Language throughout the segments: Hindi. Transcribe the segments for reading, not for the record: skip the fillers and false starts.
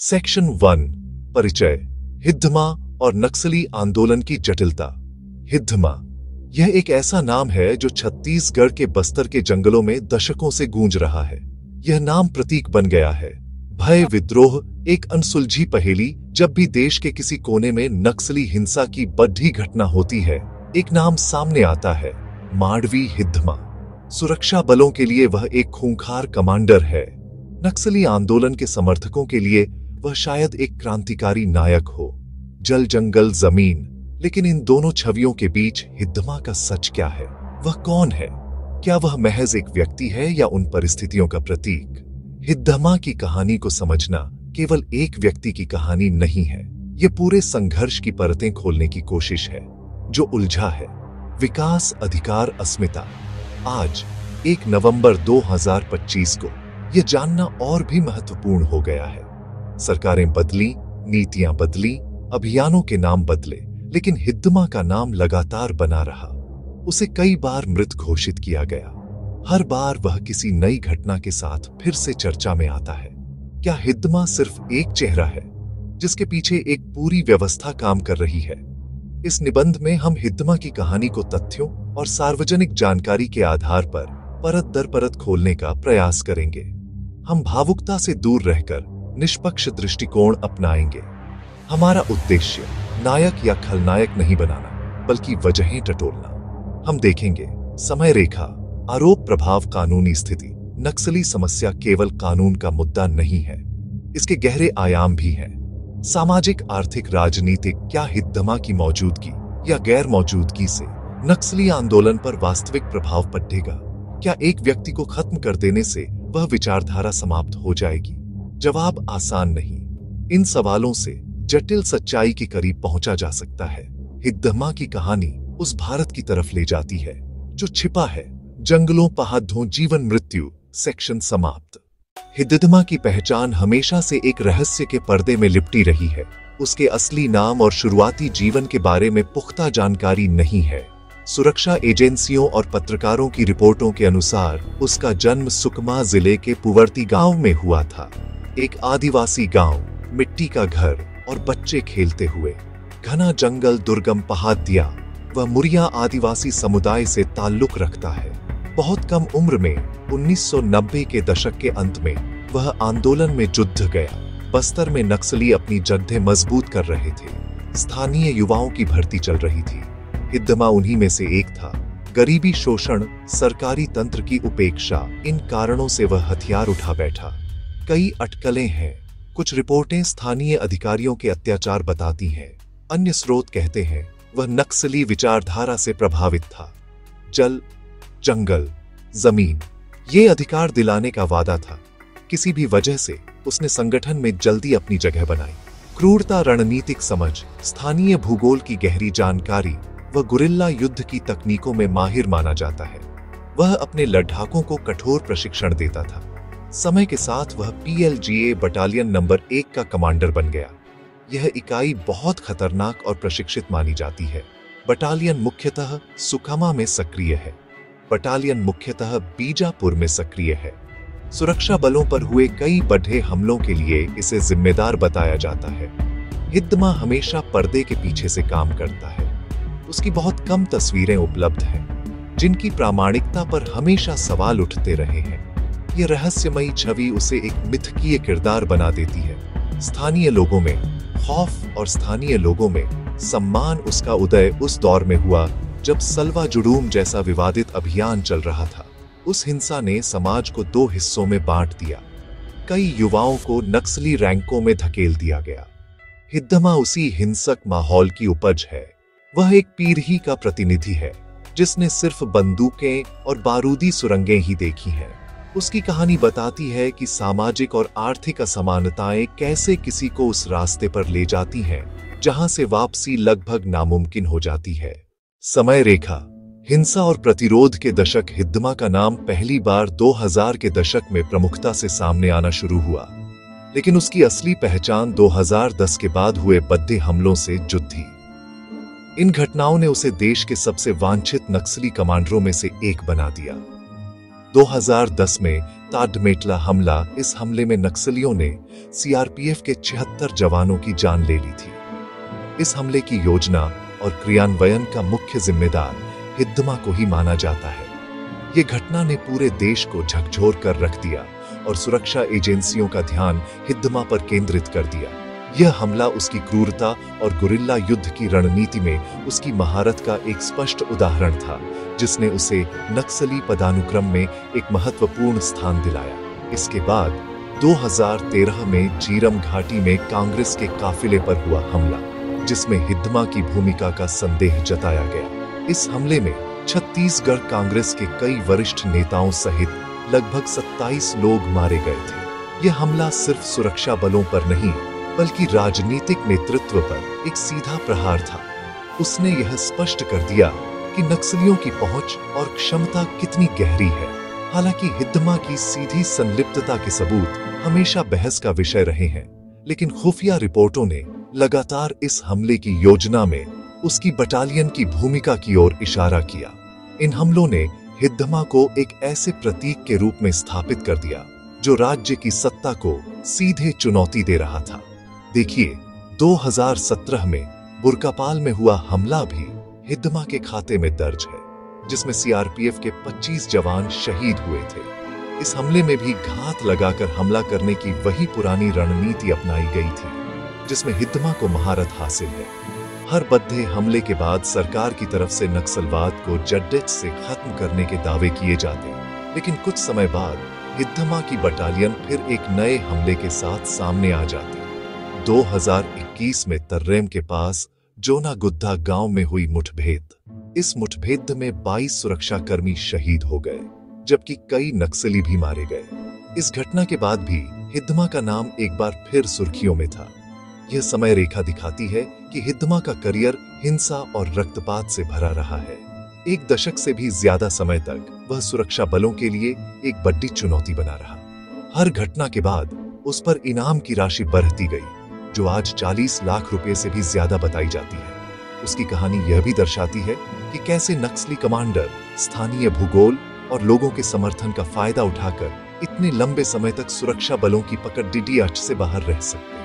सेक्शन 1 परिचय। हिद्दमा और नक्सली आंदोलन की जटिलता। हिद्दमा यह एक ऐसा नाम है जो छत्तीसगढ़ के बस्तर के जंगलों में दशकों से गूंज रहा है। यह नाम प्रतीक बन गया है। भय, विद्रोह, एक अनसुलझी पहेली। जब भी देश के किसी कोने में नक्सली हिंसा की बड़ी घटना होती है, एक नाम सामने आता है, माडवी हिद्दमा। सुरक्षा बलों के लिए वह एक खूंखार कमांडर है। नक्सली आंदोलन के समर्थकों के लिए वह शायद एक क्रांतिकारी नायक हो। जल, जंगल, जमीन। लेकिन इन दोनों छवियों के बीच हिद्दमा का सच क्या है? वह कौन है? क्या वह महज एक व्यक्ति है या उन परिस्थितियों का प्रतीक? हिद्दमा की कहानी को समझना केवल एक व्यक्ति की कहानी नहीं है। यह पूरे संघर्ष की परतें खोलने की कोशिश है जो उलझा है। विकास, अधिकार, अस्मिता। आज 1 नवंबर 2025 को यह जानना और भी महत्वपूर्ण हो गया है। सरकारें बदली, नीतियां बदली, अभियानों के नाम बदले, लेकिन हिद्दमा का नाम लगातार बना रहा। उसे कई बार मृत घोषित किया गया। हर बार वह किसी नई घटना के साथ फिर से चर्चा में आता है। क्या हिद्दमा सिर्फ एक चेहरा है जिसके पीछे एक पूरी व्यवस्था काम कर रही है? इस निबंध में हम हिद्दमा की कहानी को तथ्यों और सार्वजनिक जानकारी के आधार पर परत दर परत खोलने का प्रयास करेंगे। हम भावुकता से दूर रहकर निष्पक्ष दृष्टिकोण अपनाएंगे। हमारा उद्देश्य नायक या खलनायक नहीं बनाना, बल्कि वजहें टटोलना। हम देखेंगे समय रेखा, आरोप, प्रभाव, कानूनी स्थिति। नक्सली समस्या केवल कानून का मुद्दा नहीं है, इसके गहरे आयाम भी हैं। सामाजिक, आर्थिक, राजनीतिक। क्या हिद्दमा की मौजूदगी या गैर मौजूदगी से नक्सली आंदोलन पर वास्तविक प्रभाव पड़ेगा? क्या एक व्यक्ति को खत्म कर देने से वह विचारधारा समाप्त हो जाएगी? जवाब आसान नहीं। इन सवालों से जटिल सच्चाई के करीब पहुंचा जा सकता है। हिद्दमा की कहानी उस भारत की तरफ ले जाती है जो छिपा है जंगलों, पहाड़ों, जीवन मृत्यु। सेक्शन समाप्त। हिद्दमा की पहचान हमेशा से एक रहस्य के पर्दे में लिपटी रही है। उसके असली नाम और शुरुआती जीवन के बारे में पुख्ता जानकारी नहीं है। सुरक्षा एजेंसियों और पत्रकारों की रिपोर्टों के अनुसार उसका जन्म सुकमा जिले के पुवर्ती गांव में हुआ था। एक आदिवासी गांव, मिट्टी का घर और बच्चे खेलते हुए। घना जंगल, दुर्गम पहाड़ियां। वह मुरिया आदिवासी समुदाय से ताल्लुक रखता है। बहुत कम उम्र में 1990 के दशक के अंत में वह आंदोलन में जुड़ गया। बस्तर में नक्सली अपनी जद्दें मजबूत कर रहे थे। स्थानीय युवाओं की भर्ती चल रही थी। हिद्दमा उन्हीं में से एक था। गरीबी, शोषण, सरकारी तंत्र की उपेक्षा, इन कारणों से वह हथियार उठा बैठा। कई अटकलें हैं। कुछ रिपोर्टें स्थानीय अधिकारियों के अत्याचार बताती हैं। अन्य स्रोत कहते हैं वह नक्सली विचारधारा से प्रभावित था। जल, जंगल, जमीन, ये अधिकार दिलाने का वादा था। किसी भी वजह से उसने संगठन में जल्दी अपनी जगह बनाई। क्रूरता, रणनीतिक समझ, स्थानीय भूगोल की गहरी जानकारी। वह गुरिल्ला युद्ध की तकनीकों में माहिर माना जाता है। वह अपने लड़ाकों को कठोर प्रशिक्षण देता था। समय के साथ वह PLGA बटालियन नंबर 1 का कमांडर बन गया। यह इकाई बहुत खतरनाक और प्रशिक्षित मानी जाती है। बटालियन मुख्यतः सुकमा में सक्रिय है। बटालियन मुख्यतः बीजापुर में सक्रिय है। सुरक्षा बलों पर हुए कई बड़े हमलों के लिए इसे जिम्मेदार बताया जाता है। हिद्दमा हमेशा पर्दे के पीछे से काम करता है। उसकी बहुत कम तस्वीरें उपलब्ध हैं, जिनकी प्रामाणिकता पर हमेशा सवाल उठते रहे हैं। यह रहस्यमयी छवि उसे एक मिथकीय किरदार बना देती है। स्थानीय लोगों में खौफ और स्थानीय लोगों में सम्मान। उसका उदय उस दौर में हुआ जब सलवा जुडूम जैसा विवादित अभियान चल रहा था। उस हिंसा ने समाज को 2 हिस्सों में बांट दिया। कई युवाओं को नक्सली रैंकों में धकेल दिया गया। हिद्दमा उसी हिंसक माहौल की उपज है। वह एक पीढ़ी का प्रतिनिधि है जिसने सिर्फ बंदूकें और बारूदी सुरंगें ही देखी हैं। उसकी कहानी बताती है कि सामाजिक और आर्थिक असमानताएं कैसे किसी को उस रास्ते पर ले जाती हैं जहां से वापसी लगभग नामुमकिन हो जाती है। समय रेखा, हिंसा और प्रतिरोध के दशक। हिद्दमा का नाम पहली बार 2000 के दशक में प्रमुखता से सामने आना शुरू हुआ, लेकिन उसकी असली पहचान 2010 के बाद हुए बड़े हमलों से जुड़ी थी। इन घटनाओं ने उसे देश के सबसे वांछित नक्सली कमांडरों में से एक बना दिया। 2010 में ताडमेटला हमला। इस हमले में नक्सलियों ने सीआरपीएफ के 76 जवानों की जान ले ली थी। इस हमले की योजना और क्रियान्वयन का मुख्य जिम्मेदार हिद्दमा को ही माना जाता है। ये घटना ने पूरे देश को झकझोर कर रख दिया और सुरक्षा एजेंसियों का ध्यान हिद्दमा पर केंद्रित कर दिया। यह हमला उसकी क्रूरता और गुरिल्ला युद्ध की रणनीति में उसकी महारत का एक स्पष्ट उदाहरण था, जिसने उसे नक्सली पदानुक्रम में एक महत्वपूर्ण स्थान दिलाया। इसके बाद 2013 में चीरम घाटी में कांग्रेस के काफिले पर हुआ हमला, जिसमें हिद्दमा की भूमिका का संदेह जताया गया। इस हमले में छत्तीसगढ़ कांग्रेस के कई वरिष्ठ नेताओं सहित लगभग 27 लोग मारे गए थे। यह हमला सिर्फ सुरक्षा बलों पर नहीं, बल्कि राजनीतिक नेतृत्व पर एक सीधा प्रहार था। उसने यह स्पष्ट कर दिया कि नक्सलियों की पहुंच और क्षमता कितनी गहरी है। हालांकि हिद्दमा की सीधी संलिप्तता के सबूत हमेशा बहस का विषय रहे हैं, लेकिन खुफिया रिपोर्टों ने लगातार इस हमले की योजना में उसकी बटालियन की भूमिका की ओर इशारा किया। इन हमलों ने हिद्दमा को एक ऐसे प्रतीक के रूप में स्थापित कर दिया जो राज्य की सत्ता को सीधे चुनौती दे रहा था। देखिए, 2017 में बुर्कापाल में हुआ हमला भी हिद्दमा के खाते में दर्ज है, जिसमें सीआरपीएफ के 25 जवान शहीद हुए थे। इस हमले में भी घात लगाकर हमला करने की वही पुरानी रणनीति अपनाई गई थी, जिसमें हिद्दमा को महारत हासिल है। हर बद्दे हमले के बाद सरकार की तरफ से नक्सलवाद को जड़ें से खत्म करने के दावे किए जाते, लेकिन कुछ समय बाद हिद्दमा की बटालियन फिर एक नए हमले के साथ सामने आ जाती। 2021 में तर्रेम के पास जोनागुद्दा गांव में हुई मुठभेड़। इस मुठभेड़ में 22 सुरक्षाकर्मी शहीद हो गए, जबकि कई नक्सली भी मारे गए। इस घटना के बाद भी हिद्दमा का नाम एक बार फिर सुर्खियों में था। यह समय रेखा दिखाती है कि हिद्दमा का करियर हिंसा और रक्तपात से भरा रहा है। एक दशक से भी ज्यादा समय तक वह सुरक्षा बलों के लिए एक बड़ी चुनौती बना रहा। हर घटना के बाद उस पर इनाम की राशि बढ़ती गई, जो आज 40 लाख रुपए से भी ज्यादा बताई जाती है। उसकी कहानी यह भी दर्शाती है कि कैसे नक्सली कमांडर स्थानीय भूगोल और लोगों के समर्थन का फायदा उठाकर इतने लंबे समय तक सुरक्षा बलों की पकड़ DDH से बाहर रह सकते हैं।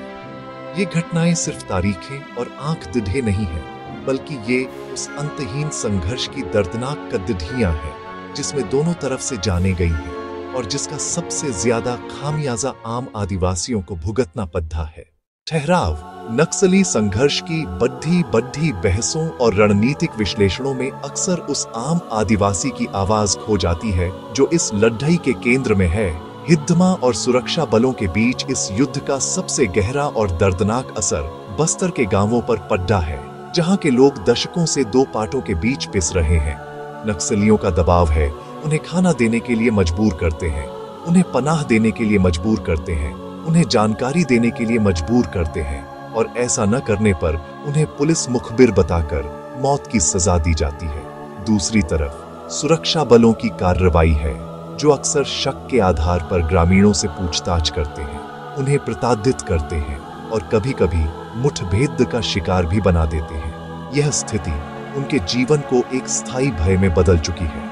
ये घटनाएं सिर्फ तारीखें और आंख दिढ़े नहीं हैं, बल्कि ये उस अंतहीन संघर्ष की दर्दनाक कद्दियां हैं, जिसमें दोनों तरफ से जाने गई हैं और जिसका सबसे ज्यादा खामियाजा आम आदिवासियों को भुगतना पड़ा है। ठहराव। नक्सली संघर्ष की बड़ी बहसों और रणनीतिक विश्लेषणों में अक्सर उस आम आदिवासी की आवाज खो जाती है जो इस लड़ाई के केंद्र में है। हिद्दमा और सुरक्षा बलों के बीच इस युद्ध का सबसे गहरा और दर्दनाक असर बस्तर के गांवों पर पड़ा है, जहां के लोग दशकों से दो पाटों के बीच पिस रहे हैं। नक्सलियों का दबाव है, उन्हें खाना देने के लिए मजबूर करते हैं, उन्हें पनाह देने के लिए मजबूर करते हैं, उन्हें जानकारी देने के लिए मजबूर करते हैं, और ऐसा न करने पर उन्हें पुलिस मुखबिर बताकर मौत की सजा दी जाती है। दूसरी तरफ सुरक्षा बलों की कार्रवाई है, जो अक्सर शक के आधार पर ग्रामीणों से पूछताछ करते हैं, उन्हें प्रताड़ित करते हैं और कभी-कभी मुठभेड़ का शिकार भी बना देते हैं। यह स्थिति उनके जीवन को एक स्थायी भय में बदल चुकी है।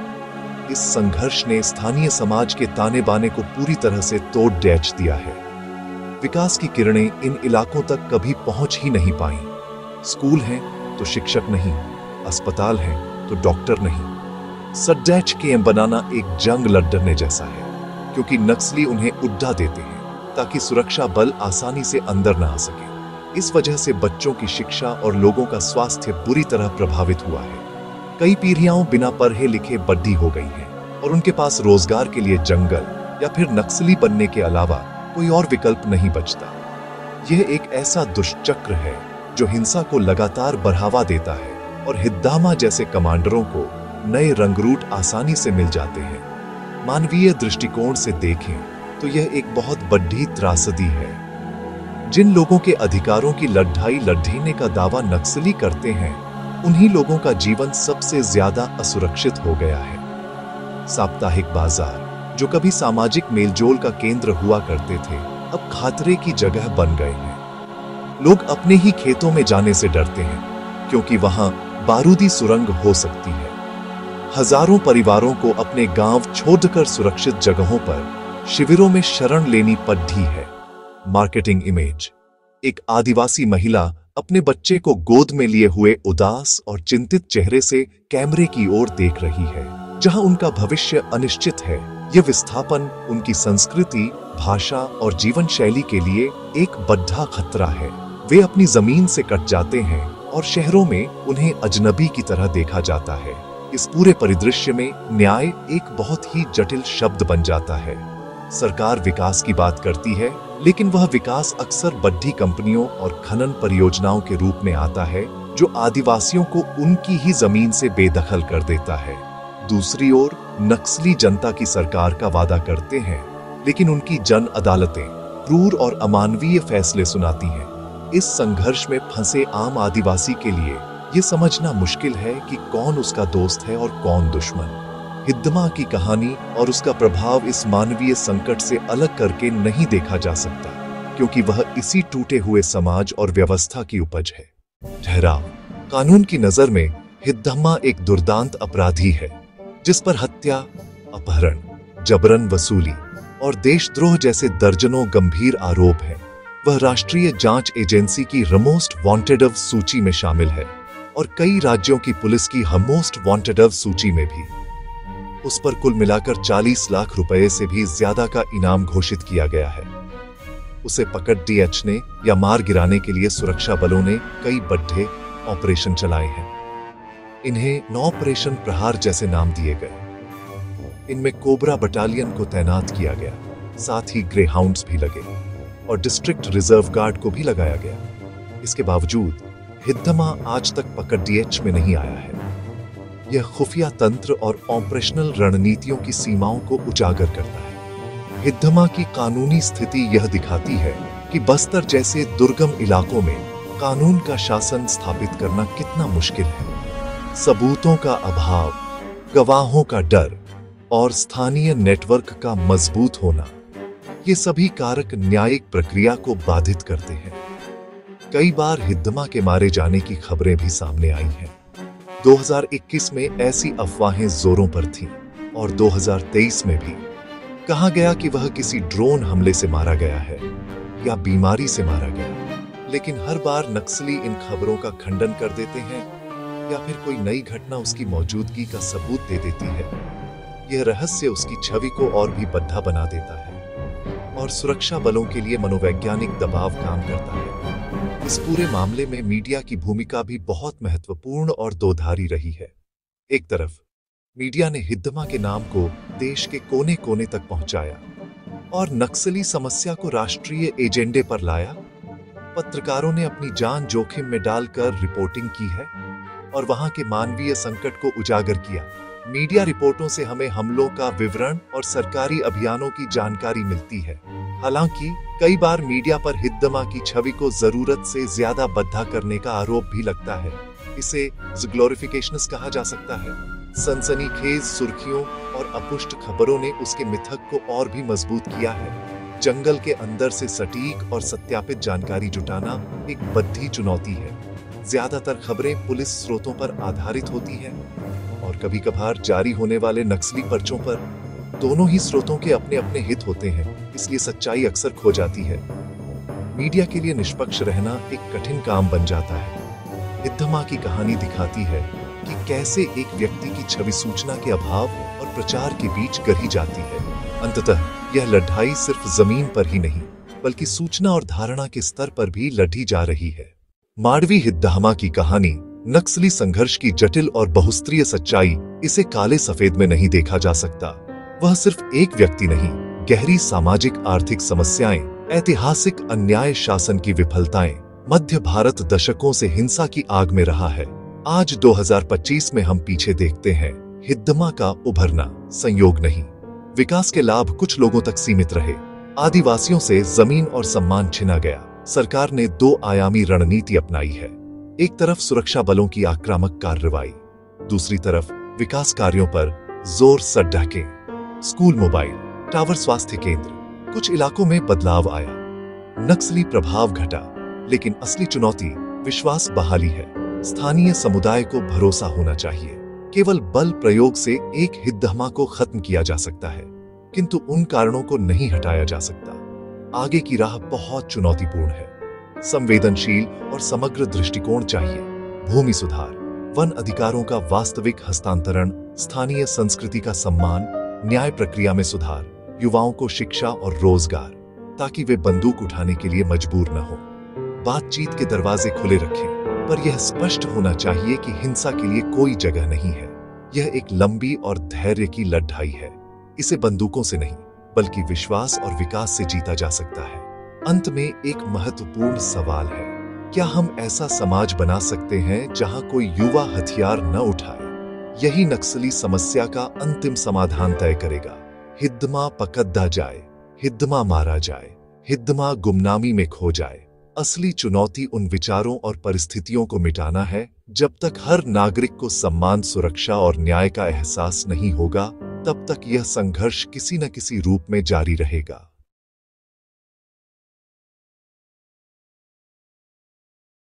इस संघर्ष ने स्थानीय समाज के ताने बाने को पूरी तरह से तोड़ डेच दिया है। विकास की किरणें इन इलाकों तक कभी पहुंच ही नहीं पाई। स्कूल हैं तो शिक्षक नहीं, अस्पताल हैं तो डॉक्टर नहीं। सड्डैच कैंप बनाना एक जंग लड़ने जैसा है, क्योंकि नक्सली उन्हें उड़ा देते हैं ताकि सुरक्षा बल आसानी से अंदर न आ सके। इस वजह से बच्चों की शिक्षा और लोगों का स्वास्थ्य बुरी तरह प्रभावित हुआ है। कई पीढ़ियां बिना पढ़े लिखे बड्ढी हो गई हैं और उनके पास रोजगार के लिए जंगल या फिर नक्सली बनने के अलावा कोई और विकल्प नहीं बचता। यह एक ऐसा दुष्चक्र है जो हिंसा को लगातार बढ़ावा देता है और हिद्दामा जैसे कमांडरों को नए रंगरूट आसानी से मिल जाते हैं। मानवीय दृष्टिकोण से देखें तो यह एक बहुत बड़ी त्रासदी है। जिन लोगों के अधिकारों की लड़ाई लड़ने का दावा नक्सली करते हैं, उन्हीं लोगों का जीवन सबसे ज्यादा असुरक्षित हो गया है। साप्ताहिक बाजार, जो कभी सामाजिक मेलजोल का केंद्र हुआ करते थे, अब खतरे की जगह बन गए हैं। लोग अपने ही खेतों में जाने से डरते हैं, क्योंकि वहां बारूदी सुरंग हो सकती है। हजारों परिवारों को अपने गांव छोड़कर सुरक्षित जगहों पर शिविरों में शरण लेनी पड़ी है। Marketing image. एक आदिवासी महिला अपने बच्चे को गोद में लिए हुए उदास और चिंतित चेहरे से कैमरे की ओर देख रही है, जहां उनका भविष्य अनिश्चित है। यह विस्थापन उनकी संस्कृति, भाषा और जीवन शैली के लिए एक बड़ा खतरा है। वे अपनी जमीन से कट जाते हैं और शहरों में उन्हें अजनबी की तरह देखा जाता है। इस पूरे परिदृश्य में न्याय एक बहुत ही जटिल शब्द बन जाता है। सरकार विकास की बात करती है, लेकिन वह विकास अक्सर बड़ी कंपनियों और खनन परियोजनाओं के रूप में आता है, जो आदिवासियों को उनकी ही जमीन से बेदखल कर देता है। दूसरी ओर नक्सली जनता की सरकार का वादा करते हैं, लेकिन उनकी जन अदालतें क्रूर और अमानवीय फैसले सुनाती हैं। इस संघर्ष में फंसे आम आदिवासी के लिए यह समझना मुश्किल है कि कौन उसका दोस्त है और कौन दुश्मन। हिद्दमा की कहानी और उसका प्रभाव इस मानवीय संकट से अलग करके नहीं देखा जा सकता, क्योंकि वह इसी टूटे हुए समाज और व्यवस्था की उपज है। ठहराव। कानून की नजर में हिद्दमा एक दुर्दांत अपराधी है, जिस पर हत्या, अपहरण, जबरन वसूली और देशद्रोह जैसे दर्जनों गंभीर आरोप हैं। वह राष्ट्रीय जांच एजेंसी की मोस्ट वांटेड सूची में शामिल है और कई राज्यों की पुलिस की मोस्ट वांटेड सूची में भी। उस पर कुल मिलाकर 40 लाख रुपए से भी ज्यादा का इनाम घोषित किया गया है। उसे पकड़ डीएचने या मार गिराने के लिए सुरक्षा बलों ने कई बड़े ऑपरेशन चलाए हैं। इन्हें ऑपरेशन प्रहार जैसे नाम दिए गए। इनमें कोबरा बटालियन को तैनात किया गया, साथ ही ग्रे हाउंड्स भी लगे और डिस्ट्रिक्ट रिजर्व गार्ड को भी लगाया गया। इसके बावजूद हिद्दमा आज तक पकड़ डीएच में नहीं आया है। यह खुफिया तंत्र और ऑपरेशनल रणनीतियों की सीमाओं को उजागर करता है। हिद्दमा की कानूनी स्थिति यह दिखाती है कि बस्तर जैसे दुर्गम इलाकों में कानून का शासन स्थापित करना कितना मुश्किल है। सबूतों का अभाव, गवाहों का डर और स्थानीय नेटवर्क का मजबूत होना, ये सभी कारक न्यायिक प्रक्रिया को बाधित करते हैं। कई बार हिद्दमा के मारे जाने की खबरें भी सामने आई हैं। 2021 में ऐसी अफवाहें जोरों पर थीं और 2023 में भी कहा गया कि वह किसी ड्रोन हमले से मारा गया है या बीमारी से मारा गया। लेकिन हर बार नक्सली इन खबरों का खंडन कर देते हैं या फिर कोई नई घटना उसकी मौजूदगी का सबूत दे देती है। यह रहस्य उसकी छवि को और भी बद्धा बना देता है और सुरक्षा बलों के लिए मनोवैज्ञानिक दबाव काम करता है। इस पूरे मामले में मीडिया की भूमिका भी बहुत महत्वपूर्ण और दोधारी रही है। एक तरफ मीडिया ने हिद्दमा के नाम को देश के कोने कोने तक पहुंचाया और नक्सली समस्या को राष्ट्रीय एजेंडे पर लाया। पत्रकारों ने अपनी जान जोखिम में डालकर रिपोर्टिंग की है और वहां के मानवीय संकट को उजागर किया। मीडिया रिपोर्टों से हमें हमलों का विवरण और सरकारी अभियानों की जानकारी मिलती है। हालांकि कई बार मीडिया पर हिद्दमा की छवि को जरूरत से ज्यादा बद्धा करने का आरोप भी लगता है। इसे ग्लोरिफिकेशंस कहा जा सकता है। सनसनीखेज सुर्खियों और अपुष्ट खबरों ने उसके मिथक को और भी मजबूत किया है। जंगल के अंदर से सटीक और सत्यापित जानकारी जुटाना एक बड़ी चुनौती है। ज्यादातर खबरें पुलिस स्रोतों पर आधारित होती हैं और कभी-कभार जारी होने वाले नक्सली पर्चों पर। दोनों ही स्रोतों के अपने अपने हित होते हैं, इसलिए सच्चाई अक्सर खो जाती है। मीडिया के लिए निष्पक्ष रहना एक कठिन काम बन जाता है। हिद्दमा की कहानी दिखाती है कि कैसे एक व्यक्ति की छवि सूचना के अभाव और प्रचार के बीच गढ़ी जाती है। अंततः यह लड़ाई सिर्फ जमीन पर ही नहीं, बल्कि सूचना और धारणा के स्तर पर भी लड़ी जा रही है। माडवी हिद्दमा की कहानी नक्सली संघर्ष की जटिल और बहुस्तरीय सच्चाई, इसे काले सफेद में नहीं देखा जा सकता। वह सिर्फ एक व्यक्ति नहीं, गहरी सामाजिक आर्थिक समस्याएं, ऐतिहासिक अन्याय, शासन की विफलताएं, मध्य भारत दशकों से हिंसा की आग में रहा है। आज 2025 में हम पीछे देखते हैं, हिद्दमा का उभरना संयोग नहीं। विकास के लाभ कुछ लोगों तक सीमित रहे, आदिवासियों से जमीन और सम्मान छिना गया। सरकार ने 2 आयामी रणनीति अपनाई है। एक तरफ सुरक्षा बलों की आक्रामक कार्रवाई, दूसरी तरफ विकास कार्यों पर जोर सड्ढके, स्कूल, मोबाइल टावर, स्वास्थ्य केंद्र। कुछ इलाकों में बदलाव आया, नक्सली प्रभाव घटा, लेकिन असली चुनौती विश्वास बहाली है। स्थानीय समुदाय को भरोसा होना चाहिए केवल बल प्रयोग से एक हिद्दमा को खत्म किया जा सकता है, किंतु उन कारणों को नहीं हटाया जा सकता। आगे की राह बहुत चुनौतीपूर्ण है। संवेदनशील और समग्र दृष्टिकोण चाहिए। भूमि सुधार, वन अधिकारों का वास्तविक हस्तांतरण, स्थानीय संस्कृति का सम्मान, न्याय प्रक्रिया में सुधार, युवाओं को शिक्षा और रोजगार, ताकि वे बंदूक उठाने के लिए मजबूर न हो। बातचीत के दरवाजे खुले रखें, पर यह स्पष्ट होना चाहिए कि हिंसा के लिए कोई जगह नहीं है। यह एक लंबी और धैर्य की लड़ाई है। इसे बंदूकों से नहीं, बल्कि विश्वास और विकास से जीता जा सकता है। अंत में एक महत्वपूर्ण सवाल है, क्या हम ऐसा समाज बना सकते हैं जहां कोई युवा हथियार न उठाए? यही नक्सली समस्या का अंतिम समाधान तय करेगा। हिद्दमा पकड़ा जाए, हिद्दमा मारा जाए, हिद्दमा गुमनामी में खो जाए। असली चुनौती उन विचारों और परिस्थितियों को मिटाना है। जब तक हर नागरिक को सम्मान, सुरक्षा और न्याय का एहसास नहीं होगा, तब तक यह संघर्ष किसी न किसी रूप में जारी रहेगा।